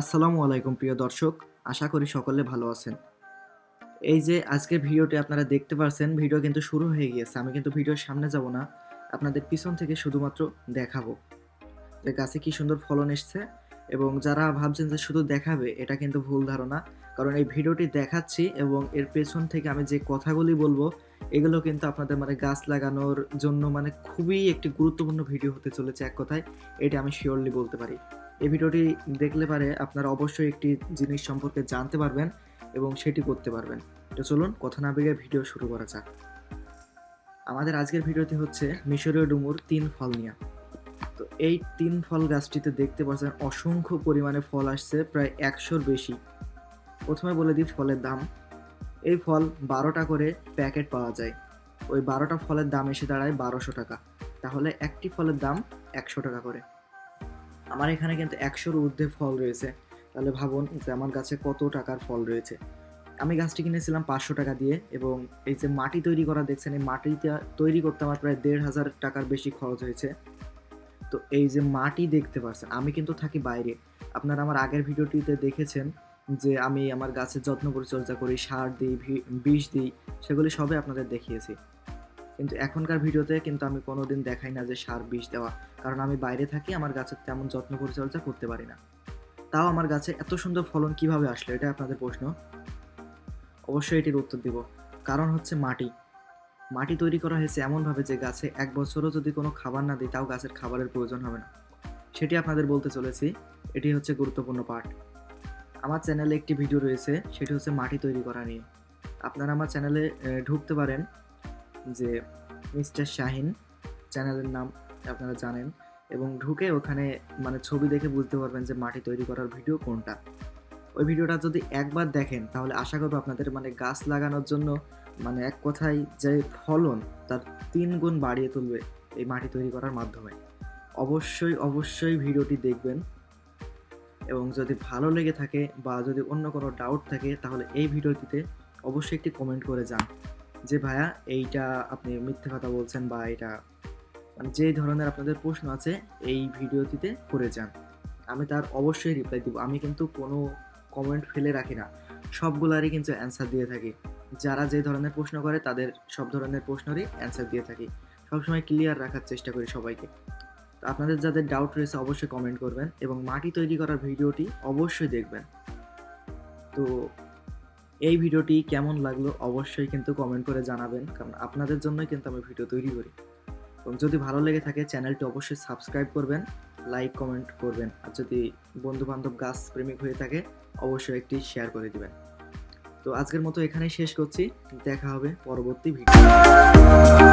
আসসালামু আলাইকুম প্রিয় দর্শক, আশা করি সকলে ভালো আছেন। এই যে আজকের ভিডিওটি আপনারা দেখতে পারছেন, ভিডিও কিন্তু শুরু হয়ে গিয়েছে। আমি কিন্তু ভিডিওর সামনে যাব না, আপনাদের পিছন থেকে শুধুমাত্র দেখাবো যে গাছে কি সুন্দর ফলন এসছে। এবং যারা ভাবছেন যে শুধু দেখাবে, এটা কিন্তু ভুল ধারণা। কারণ এই ভিডিওটি দেখাচ্ছি এবং এর পেছন থেকে আমি যে কথাগুলি বলবো, এগুলো কিন্তু আপনাদের গাছ লাগানোর জন্য খুবই একটি গুরুত্বপূর্ণ ভিডিও হতে চলেছে। এক কথায় এটা আমি শিওরলি বলতে পারি। এই ভিডিওটি দেখলে পারে আপনারা অবশ্যই একটি জিনিস সম্পর্কে জানতে পারবেন এবং সেটি করতে পারবেন। তো চলুন কথা না বেরিয়ে ভিডিও শুরু করা যাক। আমাদের আজকের ভিডিওটি হচ্ছে মিশরীয় ডুমুর 3 ফল নিয়ে। তো এই 3 ফল গাছটিতে দেখতে পাচ্ছেন অসংখ্য পরিমাণে ফল আসছে, প্রায় 100-র বেশি। প্রথমে বলে দিই ফলের দাম। এই ফল 12টা করে প্যাকেট পাওয়া যায়। ওই 12টা ফলের দাম এসে দাঁড়ায় 1200 টাকা। তাহলে একটি ফলের দাম 100 টাকা করে। আমার এখানে কিন্তু 100-র ঊর্ধ্বে ফল রয়েছে। তাহলে ভাবুন যে আমার গাছে কত টাকার ফল রয়েছে। আমি গাছটি কিনেছিলাম 500 টাকা দিয়ে এবং এই যে মাটি তৈরি করা দেখছেন, এই মাটিটা তৈরি করতে আমার প্রায় 1500 টাকার বেশি খরচ হয়েছে। তো এই যে মাটি দেখতে পাচ্ছেন, আমি কিন্তু থাকি বাইরে। আপনারা আমার আগের ভিডিওটিতে দেখেছেন যে আমি আমার গাছের যত্ন পরিচর্যা করি, সার দিই, বিষ দিই, সেগুলি সবই আপনাদের দেখিয়েছি। কিন্তু এখনকার ভিডিওতে কিন্তু আমি কোনোদিন দেখাই না যে সার বিষ দেওয়া, কারণ আমি বাইরে থাকি, আমার গাছের তেমন যত্ন পরিচর্যা করতে পারি না। তাও আমার গাছে এত সুন্দর ফলন কিভাবে আসলো, এটা আপনাদের প্রশ্ন। অবশ্যই এটির উত্তর দিব। কারণ হচ্ছে মাটি। মাটি তৈরি করা হয়েছে এমনভাবে যে গাছে 1 বছরও যদি কোনো খাবার না দিই, তাও গাছের খাবারের প্রয়োজন হবে না। সেটি আপনাদের বলতে চলেছি। এটি হচ্ছে গুরুত্বপূর্ণ পার্ট। আমার চ্যানেলে একটি ভিডিও রয়েছে, সেটি হচ্ছে মাটি তৈরি করা নিয়ে। আপনারা আমার চ্যানেলে ঢুকতে পারেন, যে MrShahin চ্যানেলের নাম আপনারা জানেন, এবং ঢুকে ওখানে ছবি দেখে বুঝতে পারবেন যে মাটি তৈরি করার ভিডিও কোনটা। ওই ভিডিওটা যদি একবার দেখেন, তাহলে আশা করবো আপনাদের গাছ লাগানোর জন্য এক কথায় যে ফলন, তার 3 গুণ বাড়িয়ে তুলবে এই মাটি তৈরি করার মাধ্যমে। অবশ্যই অবশ্যই ভিডিওটি দেখবেন এবং যদি ভালো লেগে থাকে বা যদি অন্য কোনো ডাউট থাকে, তাহলে এই ভিডিওটিতে অবশ্যই একটি কমেন্ট করে যান যে ভাইয়া এইটা আপনি মিথ্যে কথা বলছেন, বা এটা যে ধরনের আপনাদের প্রশ্ন আছে এই ভিডিওটিতে করে যান। আমি তার অবশ্যই রিপ্লাই দিব। আমি কিন্তু কোনো কমেন্ট ফেলে রাখি না, সবগুলারই কিন্তু অ্যান্সার দিয়ে থাকি। যারা যে ধরনের প্রশ্ন করে তাদের সব ধরনের প্রশ্নেরই অ্যান্সার দিয়ে থাকি। সবসময় ক্লিয়ার রাখার চেষ্টা করি সবাইকে। তো আপনাদের যাদের ডাউট রয়েছে অবশ্যই কমেন্ট করবেন এবং মাটি তৈরি করার ভিডিওটি অবশ্যই দেখবেন। তো এই ভিডিওটি কেমন লাগলো অবশ্যই কিন্তু কমেন্ট করে জানাবেন, কারণ আপনাদের জন্যই কিন্তু আমি ভিডিও তৈরি করি। এবং যদি ভালো লেগে থাকে চ্যানেলটি অবশ্যই সাবস্ক্রাইব করবেন, লাইক কমেন্ট করবেন, আর যদি বন্ধু বান্ধব গাছ প্রেমিক হয়ে থাকে অবশ্যই একটি শেয়ার করে দিবেন। তো আজকের মতো এখানেই শেষ করছি, দেখা হবে পরবর্তী ভিডিও।